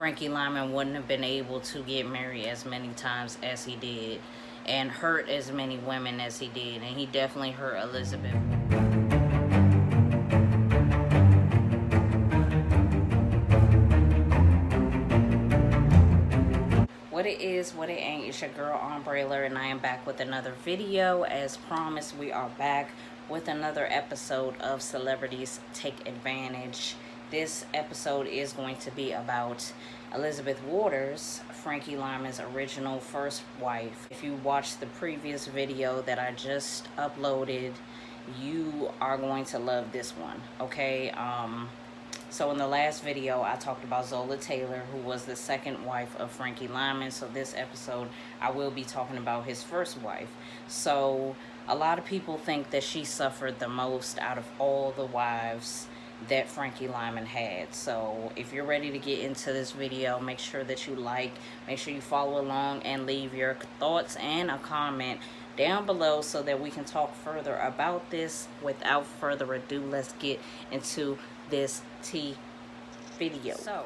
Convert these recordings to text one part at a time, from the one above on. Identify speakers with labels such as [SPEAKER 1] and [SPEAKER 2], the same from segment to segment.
[SPEAKER 1] Frankie Lyman wouldn't have been able to get married as many times as he did and hurt as many women as he did. And he definitely hurt Elizabeth. What it is, what it ain't, it's your girl Umbrella, and I am back with another video. As promised, we are back with another episode of Celebrities Take Advantage. This episode is going to be about Elizabeth Waters, Frankie Lyman's original first wife. If you watched the previous video that I just uploaded, you are going to love this one, okay? So in the last video, I talked about Zola Taylor, who was the second wife of Frankie Lyman. So this episode, I will be talking about his first wife. So a lot of people think that she suffered the most out of all the wives that Frankie Lyman had. So if you're ready to get into this video, make sure that you like, make sure you follow along, and leave your thoughts and a comment down below so that we can talk further about this. Without further ado, let's get into this video. So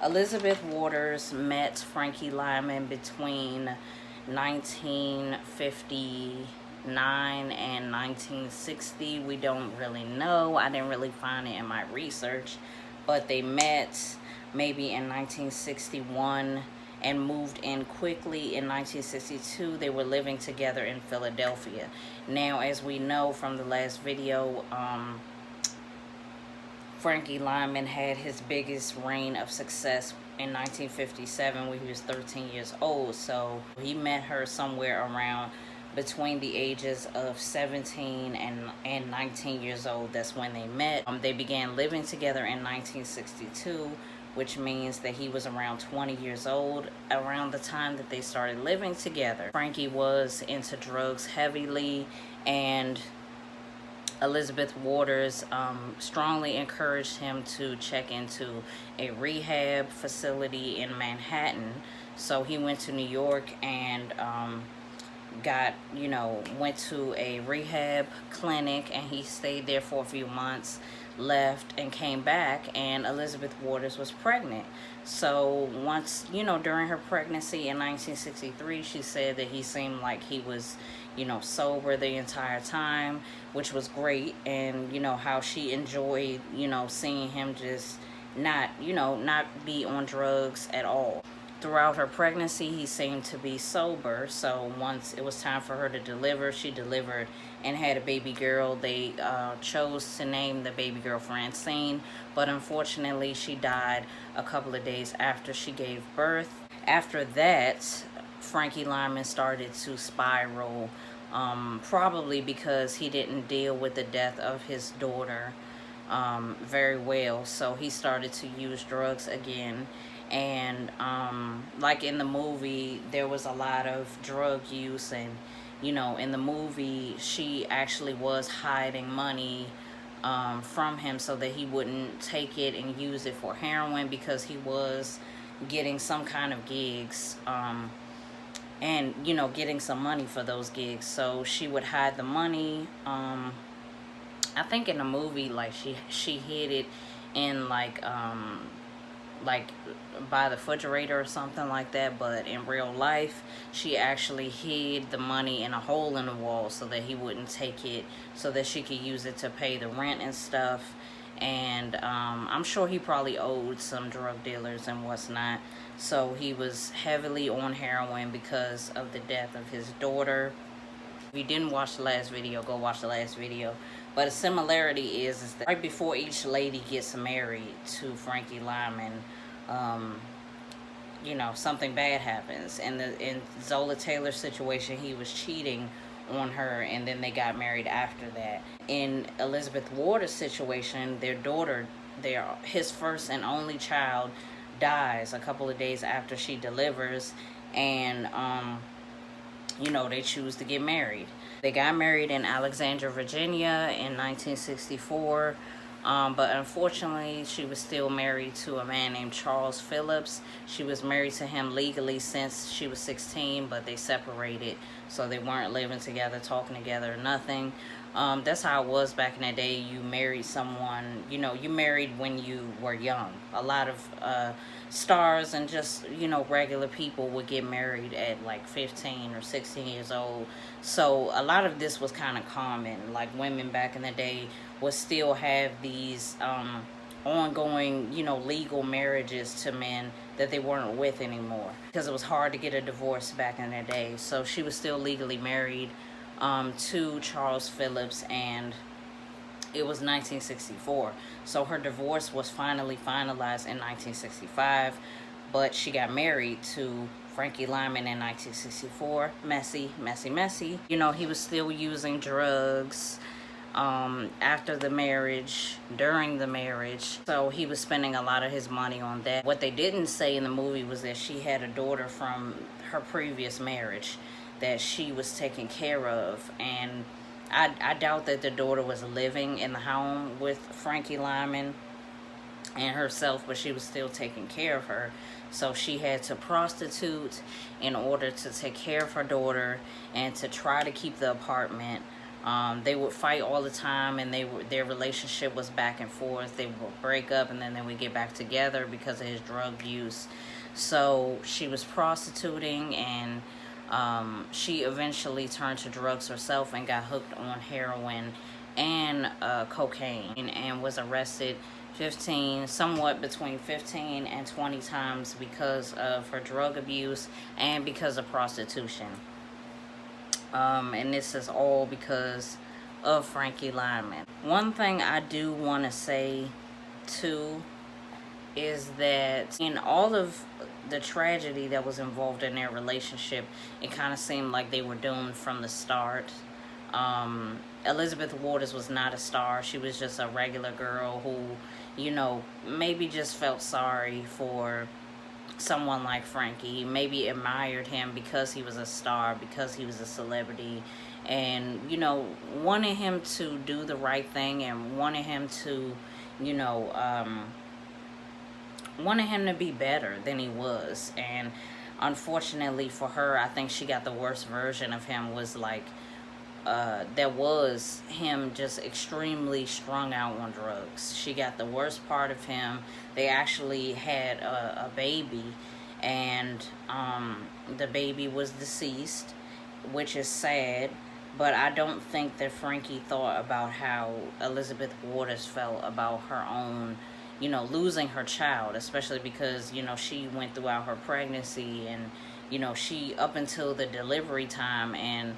[SPEAKER 1] Elizabeth Waters met Frankie Lyman between 1959 and 1960. We don't really know. I didn't really find it in my research, but they met maybe in 1961 and moved in quickly in 1962. They were living together in Philadelphia. Now, as we know from the last video, Frankie Lyman had his biggest reign of success in 1957 when he was 13 years old. So he met her somewhere around between the ages of 17 and 19 years old. That's when they met. They began living together in 1962, which means that he was around 20 years old around the time that they started living together. Frankie was into drugs heavily, and Elizabeth Waters strongly encouraged him to check into a rehab facility in Manhattan. So he went to New York and went to a rehab clinic, and he stayed there for a few months, left and came back, and Elizabeth Waters was pregnant. So once, during her pregnancy in 1963, she said that he seemed like he was, sober the entire time, which was great. And, how she enjoyed, seeing him just not be on drugs at all. Throughout her pregnancy, he seemed to be sober. So once it was time for her to deliver, she delivered and had a baby girl. They chose to name the baby girl Francine, but unfortunately she died a couple of days after she gave birth. After that, Frankie Lyman started to spiral, probably because he didn't deal with the death of his daughter very well. So he started to use drugs again. And like in the movie, there was a lot of drug use, and in the movie she actually was hiding money from him so that he wouldn't take it and use it for heroin, because he was getting some kind of gigs and getting some money for those gigs. So she would hide the money. I think in the movie, like, she hid it in like by the refrigerator or something like that, but in real life she actually hid the money in a hole in the wall so that he wouldn't take it, so that she could use it to pay the rent and stuff. And I'm sure he probably owed some drug dealers and what's not. So he was heavily on heroin because of the death of his daughter. If you didn't watch the last video, go watch the last video. But a similarity is that right before each lady gets married to Frankie Lyman, something bad happens. And in Zola Taylor's situation, he was cheating on her, and then they got married after that. In Elizabeth Waters' situation, their daughter, his first and only child, dies a couple of days after she delivers, and they choose to get married. They got married in Alexandria, Virginia in 1964, but unfortunately she was still married to a man named Charles Phillips. She was married to him legally since she was 16, but they separated, so they weren't living together, talking together, nothing. That's how it was back in the day. You married someone, you married when you were young. A lot of stars and just, regular people would get married at like 15 or 16 years old. So a lot of this was kind of common. Like women back in the day would still have these ongoing, legal marriages to men that they weren't with anymore, because it was hard to get a divorce back in the day. So she was still legally married to Charles Phillips, and it was 1964. So her divorce was finally finalized in 1965, but she got married to Frankie Lyman in 1964. Messy, messy, messy. He was still using drugs after the marriage, during the marriage. So he was spending a lot of his money on that. What they didn't say in the movie was that she had a daughter from her previous marriage that she was taking care of. And I doubt that the daughter was living in the home with Frankie Lyman and herself, but she was still taking care of her. So she had to prostitute in order to take care of her daughter and to try to keep the apartment. They would fight all the time, and their relationship was back and forth. They would break up, and then they would get back together because of his drug use. So she was prostituting, and she eventually turned to drugs herself and got hooked on heroin and cocaine, and was arrested somewhat between 15 and 20 times because of her drug abuse and because of prostitution. And this is all because of Frankie Lyman. One thing I do want to say too is that in all of the tragedy that was involved in their relationship, it kind of seemed like they were doomed from the start. Elizabeth Waters was not a star. She was just a regular girl who, maybe just felt sorry for someone like Frankie. Maybe admired him because he was a star, because he was a celebrity, and, wanted him to do the right thing, and wanted him to, wanted him to be better than he was. And unfortunately for her, I think she got the worst version of him. Was like that was him just extremely strung out on drugs. She got the worst part of him. They actually had a baby, and the baby was deceased, which is sad. But I don't think that Frankie thought about how Elizabeth Waters felt about her own, losing her child, especially because, she went throughout her pregnancy, and, she, up until the delivery time, and,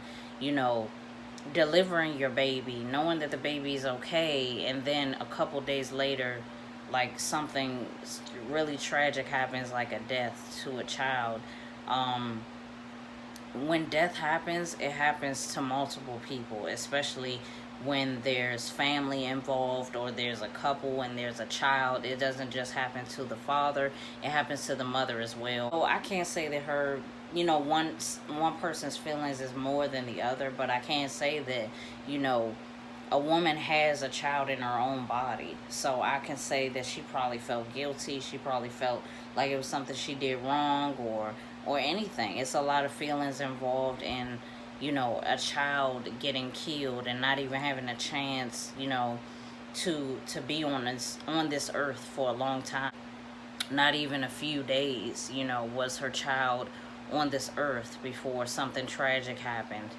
[SPEAKER 1] delivering your baby, knowing that the baby is okay, and then a couple days later, like, something really tragic happens, like a death to a child. When death happens, it happens to multiple people, especially when there's family involved, or there's a couple and there's a child. It doesn't just happen to the father, it happens to the mother as well. So I can't say that her, one person's feelings is more than the other, but I can say that, a woman has a child in her own body. So I can say that she probably felt guilty. She probably felt like it was something she did wrong, or anything. It's a lot of feelings involved in, a child getting killed and not even having a chance, to be on this earth for a long time. Not even a few days, was her child on this earth before something tragic happened.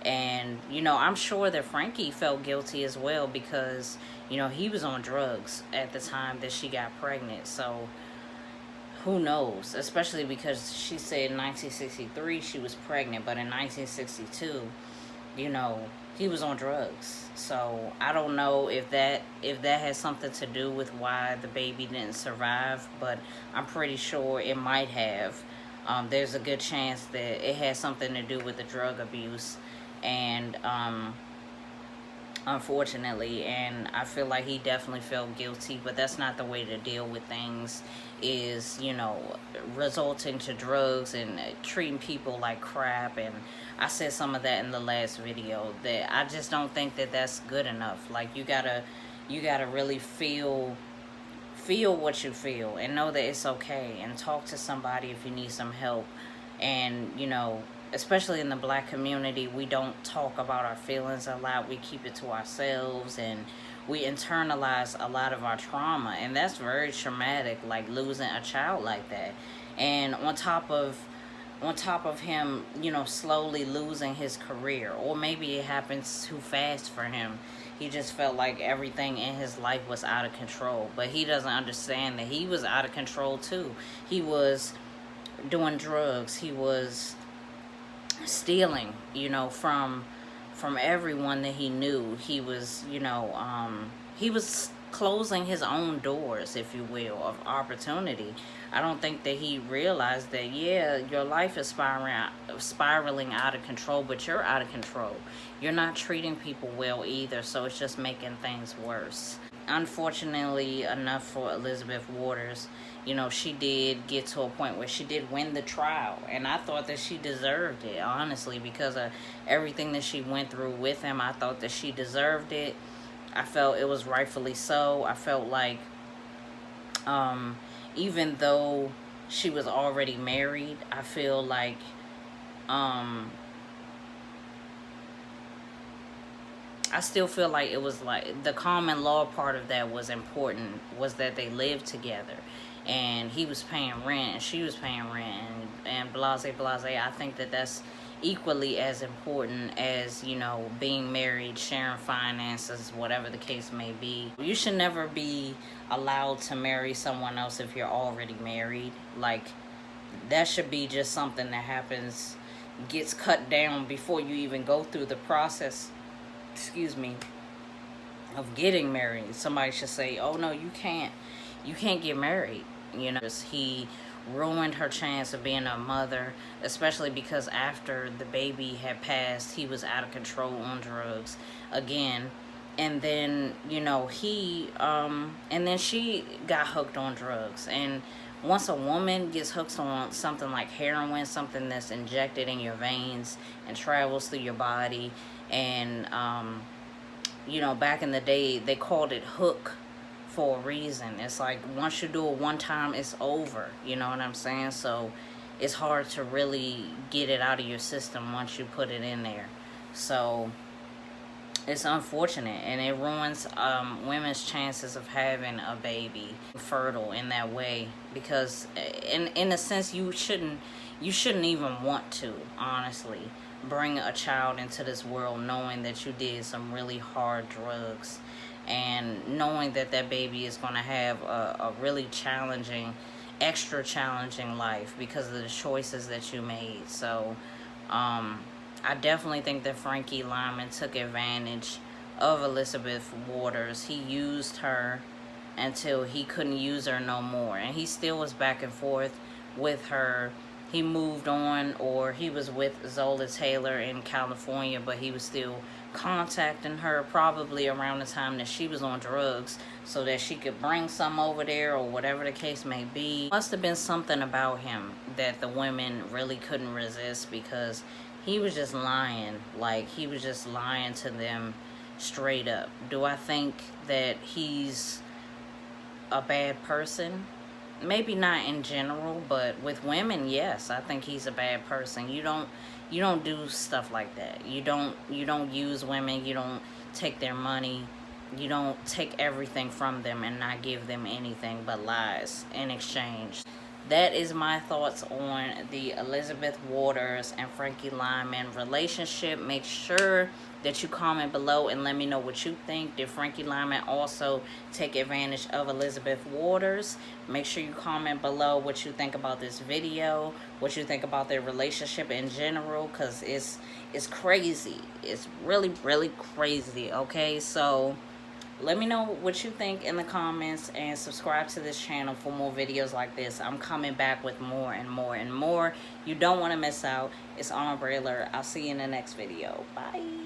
[SPEAKER 1] And, I'm sure that Frankie felt guilty as well, because, he was on drugs at the time that she got pregnant. So who knows? Especially because she said in 1963 she was pregnant, but in 1962, he was on drugs. So I don't know if that has something to do with why the baby didn't survive, but I'm pretty sure it might have. There's a good chance that it has something to do with the drug abuse, and unfortunately, and I feel like he definitely felt guilty. But that's not the way to deal with things, is, resulting to drugs and treating people like crap. And I said some of that in the last video, that I just don't think that that's good enough. Like, you gotta really feel what you feel, and know that it's okay, and talk to somebody if you need some help. And, you know, especially in the black community, we don't talk about our feelings a lot. We keep it to ourselves, and we internalize a lot of our trauma, and that's very traumatic, like losing a child like that. And on top of him, you know, slowly losing his career, or maybe it happens too fast for him. He just felt like everything in his life was out of control, but he doesn't understand that he was out of control too. He was doing drugs. He was stealing, you know, from everyone that he knew. He was, you know, he was closing his own doors, if you will, of opportunity. I don't think that he realized that, yeah, your life is spiraling out of control, but you're out of control. You're not treating people well either, so it's just making things worse. Unfortunately enough for Elizabeth Waters, you know, she did get to a point where she did win the trial, and I thought that she deserved it, honestly, because of everything that she went through with him. I thought that she deserved it. I felt it was rightfully so. I felt like, even though she was already married, I feel like, I still feel like it was like the common law part of that was important, was that they lived together, and he was paying rent and she was paying rent, and blase blase. I think that that's equally as important as, you know, being married, sharing finances, whatever the case may be. You should never be allowed to marry someone else if you're already married. Like, that should be just something that happens, gets cut down before you even go through the process, excuse me, of getting married. Somebody should say, oh no, you can't get married. You know, he ruined her chance of being a mother, especially because after the baby had passed, he was out of control on drugs again. And then, you know, and then she got hooked on drugs. And once a woman gets hooked on something like heroin, something that's injected in your veins and travels through your body, and, you know, back in the day, they called it hook for a reason. It's like, once you do it one time, it's over. You know what I'm saying? So it's hard to really get it out of your system once you put it in there. So it's unfortunate, and it ruins women's chances of having a baby fertile in that way, because in a sense, you shouldn't even want to, honestly, bring a child into this world knowing that you did some really hard drugs, and knowing that that baby is going to have a really challenging, extra challenging life because of the choices that you made. So I definitely think that Frankie Lymon took advantage of Elizabeth Waters. He used her until he couldn't use her no more, and he still was back and forth with her. He moved on, or he was with Zola Taylor in California, but he was still contacting her probably around the time that she was on drugs, so that she could bring some over there, or whatever the case may be. Must have been something about him that the women really couldn't resist, because he was just lying. Like, he was just lying to them straight up. Do I think that he's a bad person? Maybe not in general, but with women, yes, I think he's a bad person. You don't do stuff like that. You don't use women. You don't take their money. You don't take everything from them and not give them anything but lies in exchange. That is my thoughts on the Elizabeth Waters and Frankie Lymon relationship. Make sure that you comment below and let me know what you think. Did Frankie Lymon also take advantage of Elizabeth Waters? Make sure you comment below what you think about this video, what you think about their relationship in general, because it's crazy. It's really, really crazy, okay? So let me know what you think in the comments, and subscribe to this channel for more videos like this. I'm coming back with more and more and more. You don't want to miss out. It's Umbrella. I'll see you in the next video. Bye.